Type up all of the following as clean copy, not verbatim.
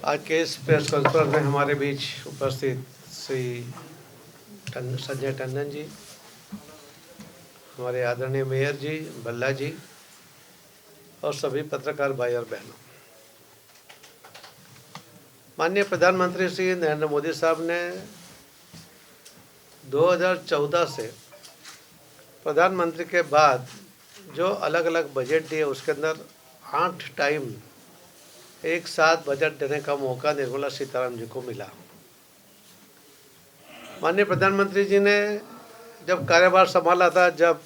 आज के इस प्रेस कॉन्फ्रेंस में हमारे बीच उपस्थित श्री संजय टंडन जी, हमारे आदरणीय मेयर जी, भल्ला जी और सभी पत्रकार भाई और बहनों। माननीय प्रधानमंत्री श्री नरेंद्र मोदी साहब ने 2014 से प्रधानमंत्री के बाद जो अलग अलग बजट दिए उसके अंदर 8 टाइम एक साथ बजट देने का मौका निर्मला सीतारमण जी को मिला। माननीय प्रधानमंत्री जी ने जब कार्यभार संभाला था, जब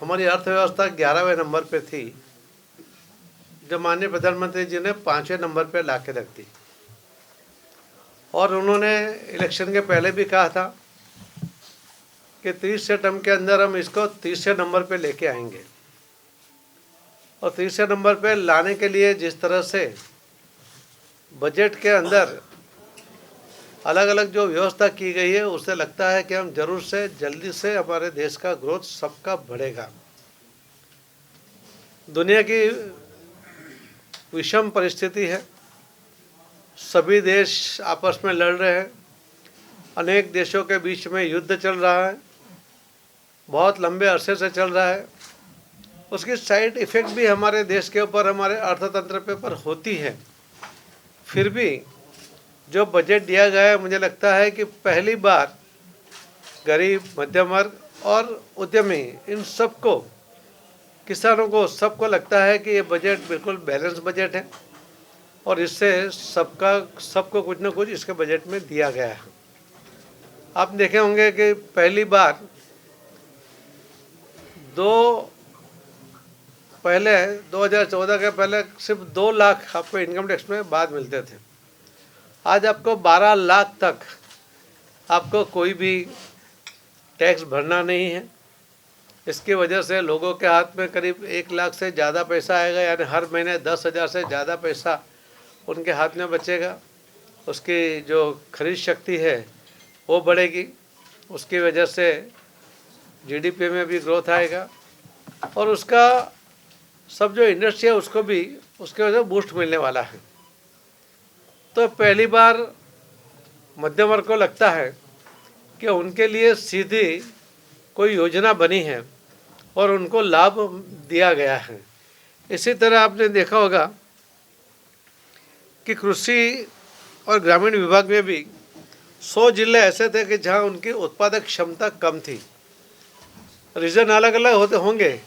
हमारी अर्थव्यवस्था 11वें नंबर पे थी, जब माननीय प्रधानमंत्री जी ने 5वें नंबर पे ला के रख दी और उन्होंने इलेक्शन के पहले भी कहा था कि 30 टर्म के अंदर हम इसको 30वें नंबर पे लेके आएंगे। और 30वें नंबर पे लाने के लिए जिस तरह से बजट के अंदर अलग अलग जो व्यवस्था की गई है, उससे लगता है कि हम जरूर से जल्दी से हमारे देश का ग्रोथ सबका बढ़ेगा। दुनिया की विषम परिस्थिति है, सभी देश आपस में लड़ रहे हैं, अनेक देशों के बीच में युद्ध चल रहा है, बहुत लंबे अरसे से चल रहा है। उसकी साइड इफ़ेक्ट भी हमारे देश के ऊपर, हमारे अर्थतंत्र पे पर होती है। फिर भी जो बजट दिया गया है, मुझे लगता है कि पहली बार गरीब, मध्यम वर्ग और उद्यमी, इन सबको, किसानों को, सबको लगता है कि ये बजट बिल्कुल बैलेंस बजट है और इससे सबको कुछ न कुछ इसके बजट में दिया गया है। आप देखे होंगे कि पहली बार पहले 2014 के पहले सिर्फ 2 लाख आपको इनकम टैक्स में बाद मिलते थे। आज आपको 12 लाख तक आपको कोई भी टैक्स भरना नहीं है। इसकी वजह से लोगों के हाथ में करीब 1 लाख से ज़्यादा पैसा आएगा, यानी हर महीने 10,000 से ज़्यादा पैसा उनके हाथ में बचेगा। उसकी जो खरीद शक्ति है वो बढ़ेगी, उसकी वजह से जीडीपी में भी ग्रोथ आएगा और उसका सब जो इंडस्ट्री है उसको भी उसके वजह से बूस्ट मिलने वाला है। तो पहली बार मध्यम वर्ग को लगता है कि उनके लिए सीधी कोई योजना बनी है और उनको लाभ दिया गया है। इसी तरह आपने देखा होगा कि कृषि और ग्रामीण विभाग में भी 100 जिले ऐसे थे कि जहां उनकी उत्पादक क्षमता कम थी। रीज़न अलग अलग होते होंगे,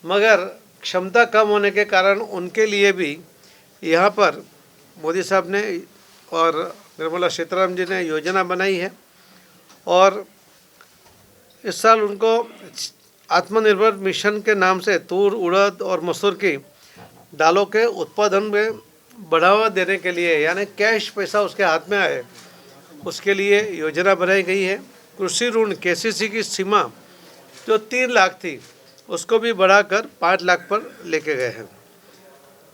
मगर क्षमता कम होने के कारण उनके लिए भी यहाँ पर मोदी साहब ने और निर्मला सीतारमण जी ने योजना बनाई है और इस साल उनको आत्मनिर्भर मिशन के नाम से तूर, उड़द और मसूर की दालों के उत्पादन में बढ़ावा देने के लिए, यानी कैश पैसा उसके हाथ में आए, उसके लिए योजना बनाई गई है। कृषि ऋण केसीसी की सीमा जो 3 लाख थी उसको भी बढ़ाकर 5 लाख पर लेके गए हैं।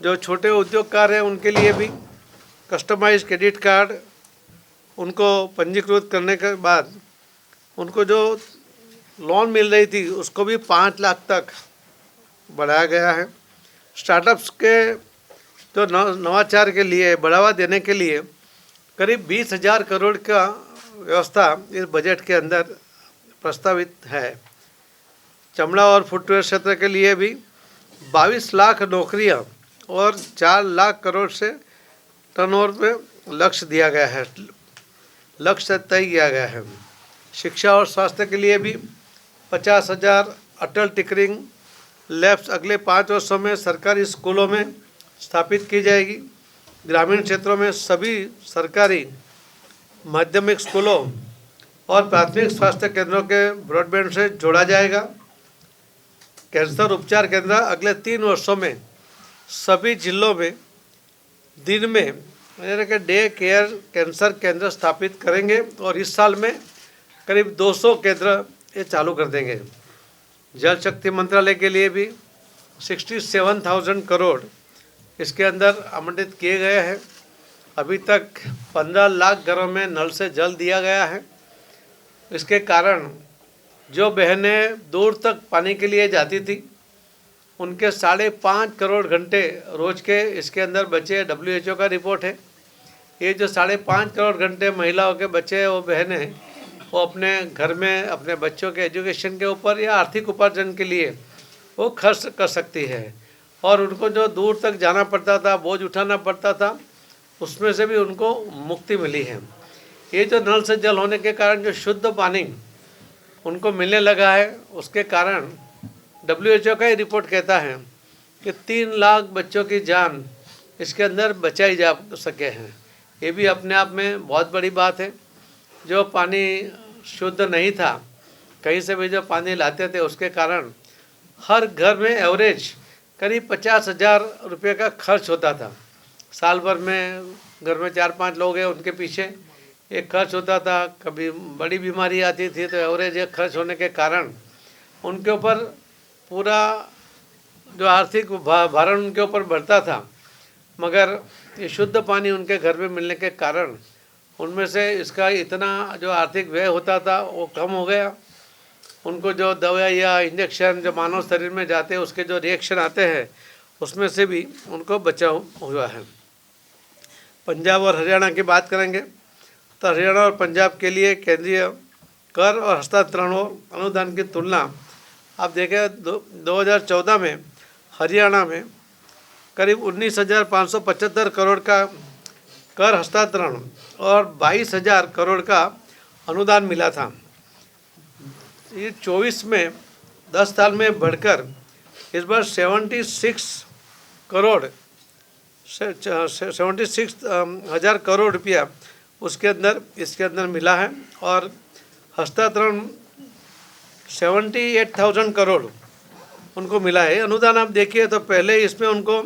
जो छोटे उद्योगकार हैं उनके लिए भी कस्टमाइज क्रेडिट कार्ड, उनको पंजीकृत करने के बाद उनको जो लोन मिल रही थी उसको भी 5 लाख तक बढ़ाया गया है। स्टार्टअप्स के जो नवाचार के लिए बढ़ावा देने के लिए करीब 20,000 करोड़ का व्यवस्था इस बजट के अंदर प्रस्तावित है। चमड़ा और फुटवेयर क्षेत्र के लिए भी 22 लाख नौकरियां और 4 लाख करोड़ से टर्नओवर में लक्ष्य दिया गया है, लक्ष्य तय किया गया है। शिक्षा और स्वास्थ्य के लिए भी 50,000 अटल टिकरिंग लैब्स अगले 5 वर्षों में सरकारी स्कूलों में स्थापित की जाएगी। ग्रामीण क्षेत्रों में सभी सरकारी माध्यमिक स्कूलों और प्राथमिक स्वास्थ्य केंद्रों के ब्रॉडबैंड से जोड़ा जाएगा। कैंसर उपचार केंद्र अगले 3 वर्षों में सभी जिलों में दिन में यानी कि डे केयर कैंसर केंद्र स्थापित करेंगे और इस साल में करीब 200 केंद्र ये चालू कर देंगे। जल शक्ति मंत्रालय के लिए भी 67,000 करोड़ इसके अंदर आवंटित किए गए हैं। अभी तक 15 लाख घरों में नल से जल दिया गया है। इसके कारण जो बहनें दूर तक पानी के लिए जाती थी उनके 5.5 करोड़ घंटे रोज के इसके अंदर बचे। WHO का रिपोर्ट है। ये जो 5.5 करोड़ घंटे महिलाओं के बच्चे वो बहनें वो अपने घर में अपने बच्चों के एजुकेशन के ऊपर या आर्थिक उपार्जन के लिए वो खर्च कर सकती है। और उनको जो दूर तक जाना पड़ता था, बोझ उठाना पड़ता था, उसमें से भी उनको मुक्ति मिली है। ये जो नल से जल होने के कारण जो शुद्ध पानी उनको मिलने लगा है, उसके कारण WHO का ही रिपोर्ट कहता है कि 3 लाख बच्चों की जान इसके अंदर बचाई जा सके हैं। ये भी अपने आप में बहुत बड़ी बात है। जो पानी शुद्ध नहीं था, कहीं से भी जो पानी लाते थे, उसके कारण हर घर में एवरेज करीब 50,000 रुपये का खर्च होता था। साल भर में घर में 4-5 लोग हैं, उनके पीछे एक खर्च होता था। कभी बड़ी बीमारी आती थी तो एवरेज एक खर्च होने के कारण उनके ऊपर पूरा जो आर्थिक भारण उनके ऊपर बढ़ता था। मगर ये शुद्ध पानी उनके घर में मिलने के कारण उनमें से इसका इतना जो आर्थिक व्यय होता था वो कम हो गया। उनको जो दवा या इंजेक्शन जो मानव शरीर में जाते हैं, उसके जो रिएक्शन आते हैं, उसमें से भी उनको बचाव हुआ है। पंजाब और हरियाणा की बात करेंगे तो हरियाणा और पंजाब के लिए केंद्रीय कर और हस्तांतरण और अनुदान की तुलना आप देखें 2014 में हरियाणा में करीब 19,575 करोड़ का कर हस्तांतरण और 22,000 करोड़ का अनुदान मिला था। ये 24 में 10 साल में बढ़कर इस बार 76,000 करोड़ रुपया इसके अंदर मिला है। और हस्तांतरण 78,000 करोड़ उनको मिला है। अनुदान आप देखिए तो पहले इसमें उनको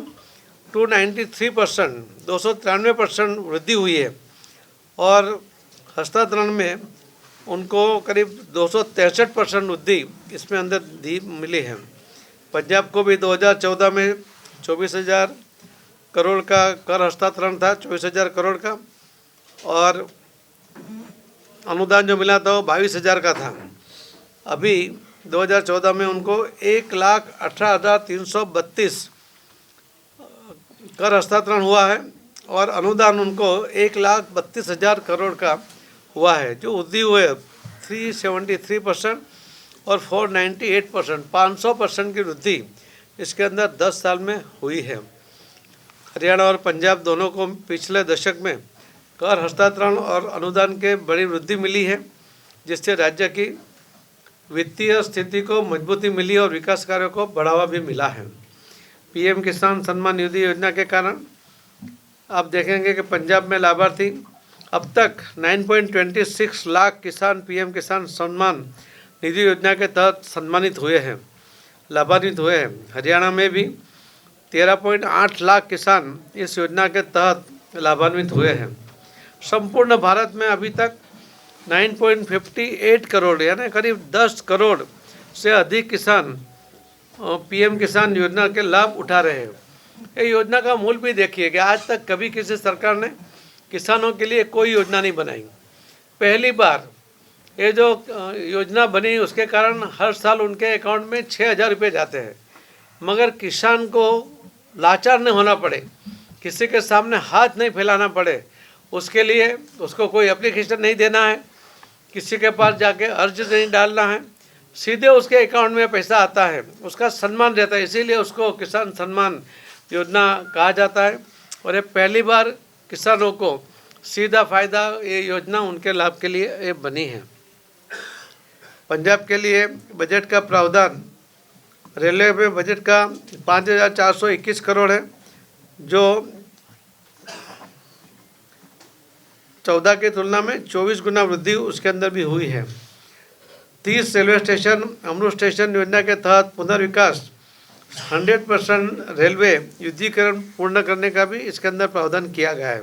293% वृद्धि हुई है और हस्तांतरण में उनको करीब 263% वृद्धि इसमें अंदर मिली है। पंजाब को भी 2014 में 24,000 करोड़ का कर हस्तांतरण था, 24,000 करोड़ का, और अनुदान जो मिला था वो 22,000 का था। अभी 2014 में उनको 1,18,332 कर हस्तांतरण हुआ है और अनुदान उनको 1,32,000 करोड़ का हुआ है, जो वृद्धि हुए 373% और 498%, 500% की वृद्धि इसके अंदर 10 साल में हुई है। हरियाणा और पंजाब दोनों को पिछले दशक में कर हस्तांतरण और अनुदान के बड़ी वृद्धि मिली है, जिससे राज्य की वित्तीय स्थिति को मजबूती मिली और विकास कार्यों को बढ़ावा भी मिला है। PM किसान सम्मान निधि योजना के कारण आप देखेंगे कि पंजाब में लाभार्थी अब तक 9.26 लाख किसान PM किसान सम्मान निधि योजना के तहत सम्मानित हुए हैं, लाभान्वित हुए हैं। हरियाणा में भी 13.8 लाख किसान इस योजना के तहत लाभान्वित हुए हैं। संपूर्ण भारत में अभी तक 9.58 करोड़ यानी करीब 10 करोड़ से अधिक किसान PM किसान योजना के लाभ उठा रहे हैं। ये योजना का मूल भी देखिए कि आज तक कभी किसी सरकार ने किसानों के लिए कोई योजना नहीं बनाई। पहली बार ये जो योजना बनी उसके कारण हर साल उनके अकाउंट में 6,000 रुपये जाते हैं। मगर किसान को लाचार नहीं होना पड़े, किसी के सामने हाथ नहीं फैलाना पड़े, उसके लिए उसको कोई एप्लीकेशन नहीं देना है, किसी के पास जाके अर्ज नहीं डालना है, सीधे उसके अकाउंट में पैसा आता है, उसका सम्मान रहता है। इसीलिए उसको किसान सम्मान योजना कहा जाता है। और ये पहली बार किसानों को सीधा फ़ायदा ये योजना उनके लाभ के लिए ये बनी है। पंजाब के लिए बजट का प्रावधान रेलवे में बजट का 5,421 करोड़ है, जो 14 की तुलना में 24 गुना वृद्धि उसके अंदर भी हुई है। 30 रेलवे स्टेशन अमृत स्टेशन योजना के तहत पुनर्विकास 100% रेलवे युद्धीकरण पूर्ण करने का भी इसके अंदर प्रावधान किया गया है।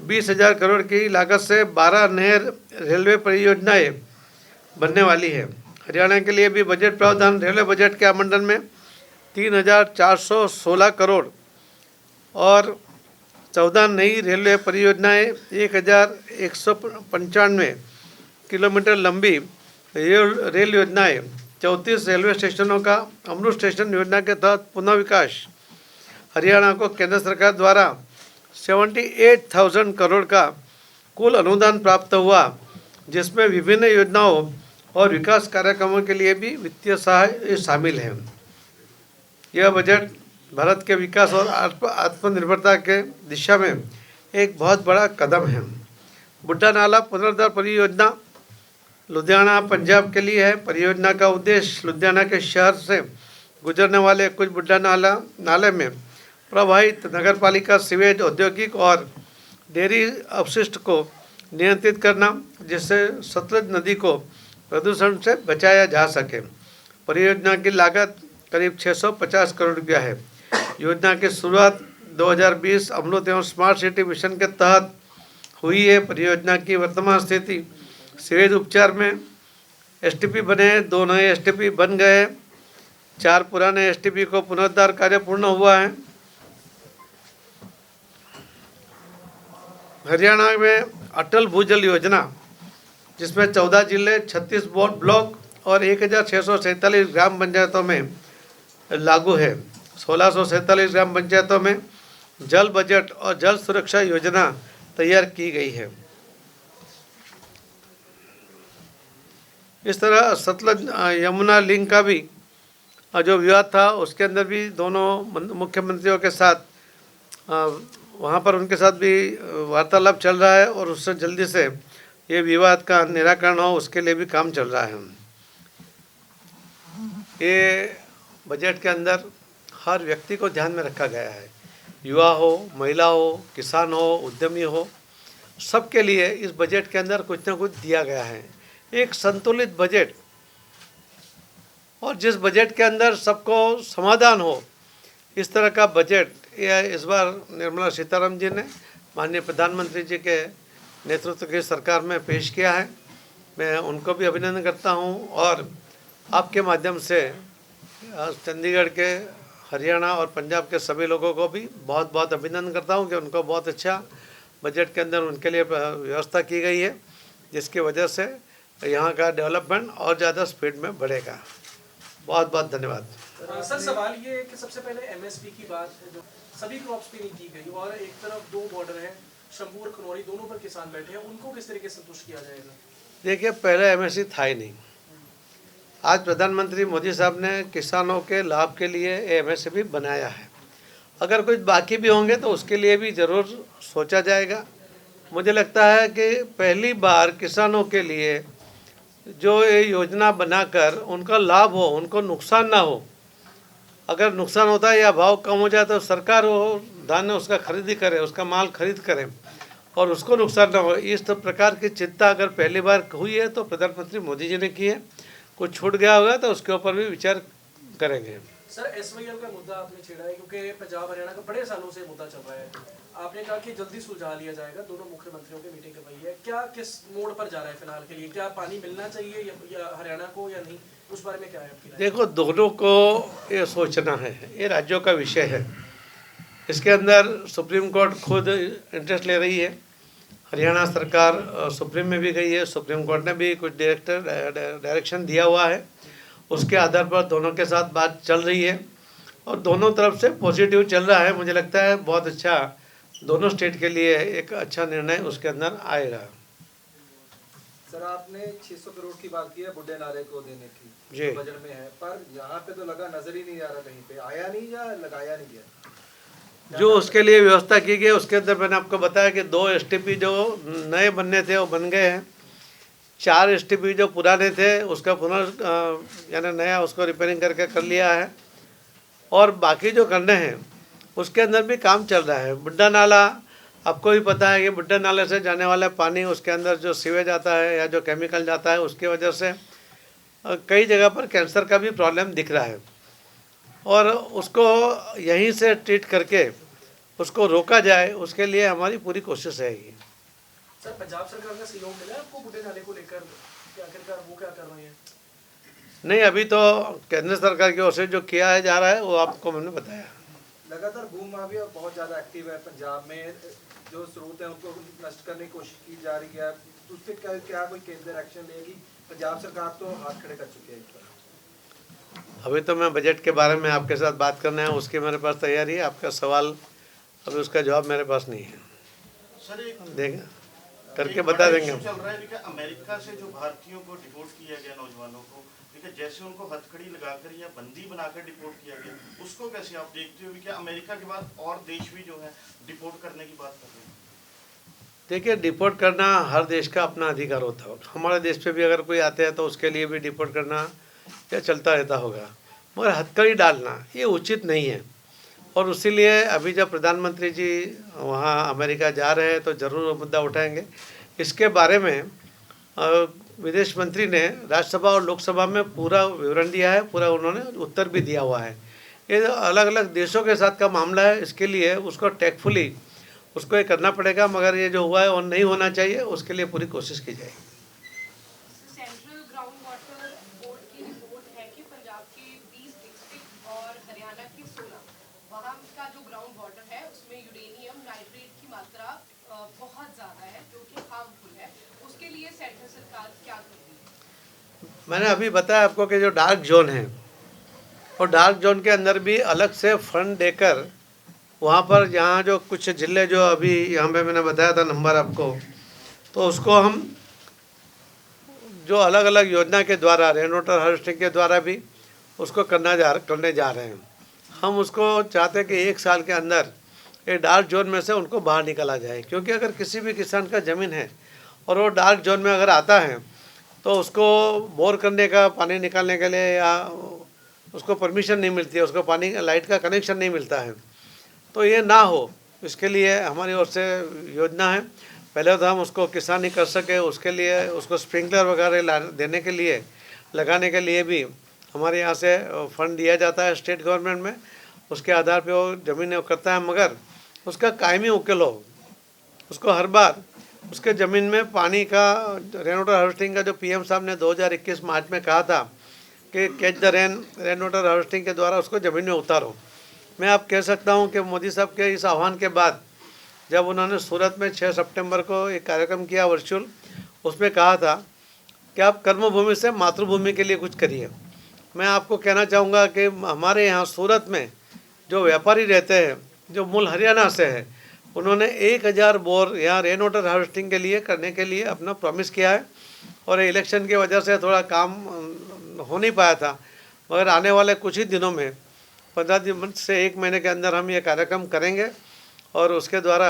20,000 करोड़ की लागत से 12 नए रेलवे परियोजनाएं बनने वाली है। हरियाणा के लिए भी बजट प्रावधान रेलवे बजट के आवंटन में 3,416 करोड़ और 14 नई रेलवे परियोजनाएं 1,195 किलोमीटर लंबी रेल योजनाएं 34 रेलवे स्टेशनों का अमृत स्टेशन योजना के तहत पुनः विकास। हरियाणा को केंद्र सरकार द्वारा 78,000 करोड़ का कुल अनुदान प्राप्त हुआ, जिसमें विभिन्न योजनाओं और विकास कार्यक्रमों के लिए भी वित्तीय सहायता शामिल है। यह बजट भारत के विकास और आत्मनिर्भरता के दिशा में एक बहुत बड़ा कदम है। बुड्ढा नाला पुनरुद्धार परियोजना लुधियाना पंजाब के लिए है। परियोजना का उद्देश्य लुधियाना के शहर से गुजरने वाले कुछ बुड्ढा नाले में प्रवाहित नगरपालिका सीवेज, औद्योगिक और डेयरी अपशिष्ट को नियंत्रित करना, जिससे सतलज नदी को प्रदूषण से बचाया जा सके। परियोजना की लागत करीब 650 करोड़ रुपया है। योजना की शुरुआत 2020 अमृत एवं स्मार्ट सिटी मिशन के तहत हुई है। परियोजना की वर्तमान स्थिति: सीवेज उपचार में एसटीपी बने, 2 नए एसटीपी बन गए, 4 पुराने एसटीपी को पुनरुद्धार कार्य पूर्ण हुआ है। हरियाणा में अटल भूजल योजना, जिसमें 14 जिले, 36 ब्लॉक और 1647 ग्राम पंचायतों में लागू है। 1647 ग्राम पंचायतों में जल बजट और जल सुरक्षा योजना तैयार की गई है। इस तरह सतलज यमुना लिंक का भी जो विवाद था, उसके अंदर भी दोनों मुख्यमंत्रियों के साथ वहाँ पर उनके साथ भी वार्तालाप चल रहा है और उससे जल्दी से ये विवाद का निराकरण हो, उसके लिए भी काम चल रहा है। ये बजट के अंदर हर व्यक्ति को ध्यान में रखा गया है। युवा हो, महिला हो, किसान हो, उद्यमी हो, सबके लिए इस बजट के अंदर कुछ ना कुछ दिया गया है। एक संतुलित बजट, और जिस बजट के अंदर सबको समाधान हो, इस तरह का बजट इस बार निर्मला सीतारमण जी ने माननीय प्रधानमंत्री जी के नेतृत्व की सरकार में पेश किया है। मैं उनको भी अभिनंदन करता हूं और आपके माध्यम से चंडीगढ़ के, हरियाणा और पंजाब के सभी लोगों को भी बहुत बहुत अभिनंदन करता हूं कि उनको बहुत अच्छा बजट के अंदर उनके लिए व्यवस्था की गई है, जिसकी वजह से यहाँ का डेवलपमेंट और ज़्यादा स्पीड में बढ़ेगा। बहुत बहुत धन्यवाद। सर, सवाल ये है कि सबसे पहले एमएसपी की बात है जो सभी क्रॉप्स पे नहीं की गई, और एक तरफ 2 बॉर्डर है, शंभू और खनौरी, दोनों पर किसान बैठे हैं, उनको किस तरीके से संतुष्ट किया जाएगा? देखिए, पहले एमएसपी था ही नहीं। आज प्रधानमंत्री मोदी साहब ने किसानों के लाभ के लिए एमएसपी बनाया है। अगर कुछ बाकी भी होंगे तो उसके लिए भी ज़रूर सोचा जाएगा। मुझे लगता है कि पहली बार किसानों के लिए जो ये योजना बनाकर उनका लाभ हो, उनको नुकसान ना हो। अगर नुकसान होता है या भाव कम हो जाए तो सरकार वो धान्य उसका खरीदी करे, उसका माल खरीद करे और उसको नुकसान ना हो। इस प्रकार की चिंता अगर पहली बार हुई है तो प्रधानमंत्री मोदी जी ने की है। कुछ छूट गया होगा तो उसके ऊपर भी विचार करेंगे। सर, एसवाईएल का मुद्दा आपने छेड़ा है, क्योंकि पंजाब हरियाणा का बड़े सालों से मुद्दा चल रहा है। आपने कहा कि जल्दी सुलझा लिया जाएगा, दोनों मुख्यमंत्रियों की मीटिंग करवाई है। क्या किस मोड़ पर जा रहा है फिलहाल के लिए? क्या पानी मिलना चाहिए या हरियाणा को या नहीं? उस बारे में क्या है आपकी राय? देखो, दोनों को ये सोचना है, ये राज्यों का विषय है। इसके अंदर सुप्रीम कोर्ट खुद इंटरेस्ट ले रही है। हरियाणा सरकार सुप्रीम में भी गई है, सुप्रीम कोर्ट ने भी कुछ डायरेक्शन दिया हुआ है। उसके आधार पर दोनों के साथ बात चल रही है और दोनों तरफ से पॉजिटिव चल रहा है। मुझे लगता है बहुत अच्छा, दोनों स्टेट के लिए एक अच्छा निर्णय उसके अंदर आएगा। सर, आपने 600 करोड़ की बात की है बुड्ढे नाले को देने की, जी बजट में है, पर यहाँ पे तो लगा नजर ही नहीं आ रहा, कहीं पे आया नहीं या लगाया नहीं गया। जो उसके लिए व्यवस्था की गई उसके अंदर मैंने आपको बताया कि 2 एसटीपी जो नए बनने थे वो बन गए हैं। 4 एसटीपी जो पुराने थे उसका यानी नया उसको रिपेयरिंग करके कर लिया है, और बाकी जो करने हैं उसके अंदर भी काम चल रहा है। बुड्ढा नाला, आपको भी पता है कि बुड्ढा नाले से जाने वाला पानी, उसके अंदर जो सीवेज आता है या जो केमिकल जाता है, उसकी वजह से कई जगह पर कैंसर का भी प्रॉब्लम दिख रहा है, और उसको यहीं से ट्रीट करके उसको रोका जाए, उसके लिए हमारी पूरी कोशिश रहेगी। सर, पंजाब सरकार का सहयोग मिला आपको बुड्ढे नाले को लेकर? आखिरकार वो क्या कर रही है? नहीं, अभी तो केंद्र सरकार की ओर से जो किया है जा रहा है वो आपको मैंने बताया। लगातार भू माफिया बहुत ज्यादा एक्टिव है पंजाब में, जो स्रोत है उनको नष्ट करने की कोशिश की जा रही है, उससे क्या कोई केंद्र एक्शन लेगी? पंजाब सरकार तो हाथ खड़े कर चुकी है इस पर। अभी तो मैं बजट के बारे में आपके साथ बात करना है, उसकी मेरे पास तैयारी है। आपका सवाल अभी उसका जवाब मेरे पास नहीं है, सर एक देंगे करके एक बता बड़ा देंगे issue हम। चल रहा है देखिए, अमेरिका से जो भारतीयों को डिपोर्ट किया गया, नौजवानों को देखिए, जैसे उनको हथकड़ी लगाकर या बंदी बनाकर डिपोर्ट किया गया, उसको कैसे आप देखते हो? क्या अमेरिका के बाद और देश भी जो है डिपोर्ट करने की बात कर रहे हैं? देखिए, डिपोर्ट करना हर देश का अपना अधिकार होता है। हमारे देश पे भी अगर कोई आते हैं तो उसके लिए भी डिपोर्ट करना या चलता रहता होगा, मगर हथकड़ी डालना ये उचित नहीं है। और इसीलिए अभी जब प्रधानमंत्री जी वहाँ अमेरिका जा रहे हैं तो ज़रूर वो मुद्दा उठाएंगे। इसके बारे में विदेश मंत्री ने राज्यसभा और लोकसभा में पूरा विवरण दिया है, पूरा उन्होंने उत्तर भी दिया हुआ है। ये अलग अलग देशों के साथ का मामला है, इसके लिए उसको टेकफुली उसको ये करना पड़ेगा, मगर ये जो हुआ है वो नहीं होना चाहिए, उसके लिए पूरी कोशिश की जाएगी। सेंट्रल ग्राउंड वाटर बोर्ड की रिपोर्ट है कि पंजाब के 20 डिस्ट्रिक्ट और हरियाणा की 16 वहाँ का जो ग्राउंड वाटर है उसमें यूरेनियम नाइट्रेट की मात्रा बहुत ज़्यादा है, जो कि हार्मफुल है। उसके लिए सेंट्रल सरकार क्या कर रही है? मैंने अभी बताया आपको कि जो डार्क जोन है, और डार्क जोन के अंदर भी अलग से फंड देकर वहाँ पर जहाँ जो कुछ जिले जो अभी यहाँ पे मैंने बताया था नंबर आपको, तो उसको हम जो अलग अलग योजना के द्वारा रेन वाटर हार्वेस्टिंग के द्वारा भी उसको करने जा रहे हैं। हम उसको चाहते हैं कि 1 साल के अंदर ये डार्क जोन में से उनको बाहर निकाला जाए, क्योंकि अगर किसी भी किसान का ज़मीन है और वो डार्क जोन में अगर आता है तो उसको बोर करने का, पानी निकालने के लिए या उसको परमिशन नहीं मिलती है, उसको पानी लाइट का कनेक्शन नहीं मिलता है। तो ये ना हो, इसके लिए हमारी ओर से योजना है। पहले तो हम उसको किसान नहीं कर सके, उसके लिए उसको स्प्रिंकलर वगैरह देने के लिए, लगाने के लिए भी हमारे यहाँ से फंड दिया जाता है स्टेट गवर्नमेंट में। उसके आधार पे वो ज़मीन करता है, मगर उसका कायमी उकेल हो, उसको हर बार उसके ज़मीन में पानी का रेन वाटर हार्वेस्टिंग का जो पीएम साहब ने 2021 मार्च में कहा था कि catch the rain water harvesting के द्वारा उसको ज़मीन में उतारो। मैं आप कह सकता हूं कि मोदी साहब के इस आह्वान के बाद जब उन्होंने सूरत में 6 सितंबर को एक कार्यक्रम किया वर्चुअल, उसमें कहा था कि आप कर्मभूमि से मातृभूमि के लिए कुछ करिए। मैं आपको कहना चाहूँगा कि हमारे यहाँ सूरत में जो व्यापारी रहते हैं, जो मूल हरियाणा से है, उन्होंने 1000 बोर यहाँ रेन वाटर हार्वेस्टिंग के लिए करने के लिए अपना प्रॉमिस किया है। और इलेक्शन की वजह से थोड़ा काम हो नहीं पाया था, मगर आने वाले कुछ ही दिनों में 15 दिन से 1 महीने के अंदर हम ये कार्यक्रम करेंगे और उसके द्वारा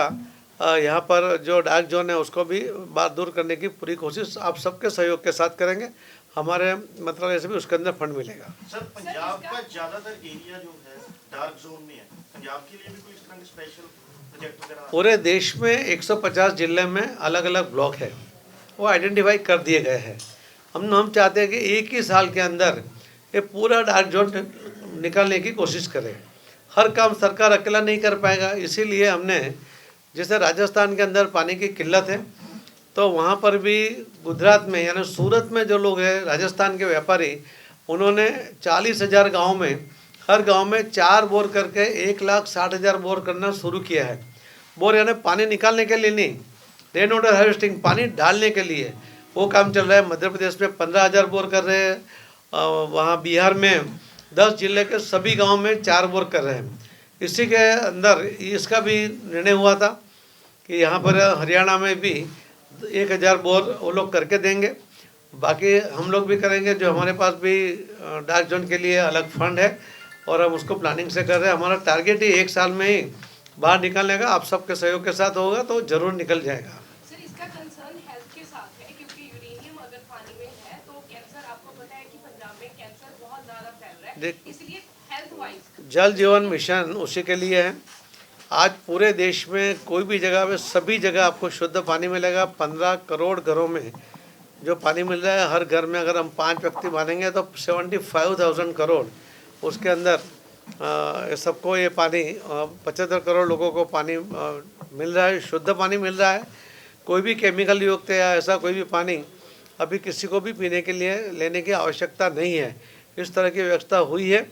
यहाँ पर जो डार्क जोन है उसको भी बात दूर करने की पूरी कोशिश आप सबके सहयोग के साथ करेंगे। हमारे मंत्रालय से भी उसके अंदर फंड मिलेगा। सर, पंजाब का ज्यादातर एरिया जो है डार्क जोन में है, पंजाब के लिए भी कोई इस तरह के स्पेशल प्रोजेक्ट वगैरह? पूरे देश में 150 जिले में अलग अलग ब्लॉक है, वो आइडेंटिफाई कर दिए गए हैं। हम चाहते हैं कि एक ही साल के अंदर ये पूरा डार्क जोन निकालने की कोशिश करें। हर काम सरकार अकेला नहीं कर पाएगा, इसीलिए हमने, जैसे राजस्थान के अंदर पानी की किल्लत है, तो वहाँ पर भी गुजरात में यानी सूरत में जो लोग हैं राजस्थान के व्यापारी, उन्होंने 40,000 गाँव में, हर गांव में 4 बोर करके 1,60,000 बोर करना शुरू किया है। बोर यानी पानी निकालने के लिए नहीं, रेन वाटर हार्वेस्टिंग पानी डालने के लिए वो काम चल रहा है। मध्य प्रदेश में 15,000 बोर कर रहे हैं, वहाँ बिहार में 10 जिले के सभी गांव में 4 बोर कर रहे हैं। इसी के अंदर इसका भी निर्णय हुआ था कि यहाँ पर हरियाणा में भी 1,000 बोर वो लोग करके देंगे। बाकी हम लोग भी करेंगे, जो हमारे पास भी डार्क जोन के लिए अलग फंड है और हम उसको प्लानिंग से कर रहे हैं। हमारा टारगेट ही 1 साल में ही बाहर निकालने का, आप सबके सहयोग के साथ होगा तो ज़रूर निकल जाएगा। सर, इसका कंसर्न हेल्थ के साथ है, क्योंकि यूरेनियम अगर पानी में है तो कैंसर, आपको पता है कि पंजाब में कैंसर बहुत ज़्यादा फैल रहा है, इसलिए हेल्थ वाइज जल जीवन मिशन उसी के लिए है। आज पूरे देश में कोई भी जगह में, सभी जगह आपको शुद्ध पानी मिलेगा। 15 करोड़ घरों में जो पानी मिल रहा है, हर घर में अगर हम 5 व्यक्ति मानेंगे तो 75,000 करोड़, उसके अंदर सबको ये पानी 75 करोड़ लोगों को पानी मिल रहा है, शुद्ध पानी मिल रहा है। कोई भी केमिकल युक्त या ऐसा कोई भी पानी अभी किसी को भी पीने के लिए लेने की आवश्यकता नहीं है। इस तरह की व्यवस्था हुई है।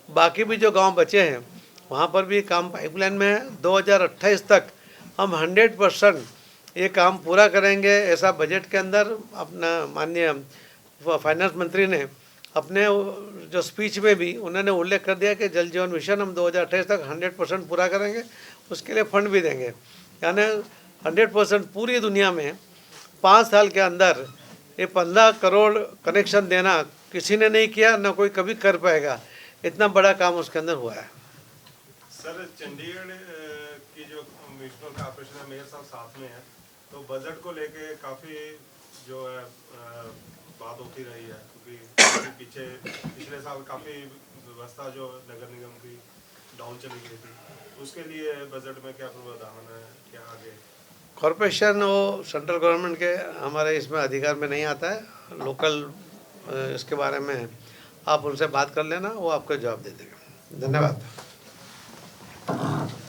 बाकी भी जो गांव बचे हैं वहाँ पर भी काम पाइपलाइन में है। 2028 तक हम 100% ये काम पूरा करेंगे, ऐसा बजट के अंदर अपना माननीय फाइनेंस मंत्री ने अपने जो स्पीच में भी उन्होंने उल्लेख कर दिया कि जल जीवन मिशन हम 2028 तक 100% पूरा करेंगे, उसके लिए फंड भी देंगे। यानी 100% पूरी दुनिया में 5 साल के अंदर ये 15 करोड़ कनेक्शन देना किसी ने नहीं किया, ना कोई कभी कर पाएगा। इतना बड़ा काम उसके अंदर हुआ है। सर, चंडीगढ़ की जो म्यूनिसिपल कॉर्पोरेशन है, मेयर साहब साथ में है, तो बजट को लेके काफ़ी जो है बात होती रही है, क्योंकि पिछले साल काफ़ी व्यवस्था जो नगर निगम की डाउन चली गई थी, उसके लिए बजट में क्या प्रावधान है, क्या आगे? कॉरपोरेशन वो सेंट्रल गवर्नमेंट के हमारे इसमें अधिकार में नहीं आता है। लोकल इसके बारे में आप उनसे बात कर लेना, वो आपको जवाब दे देंगे। धन्यवाद।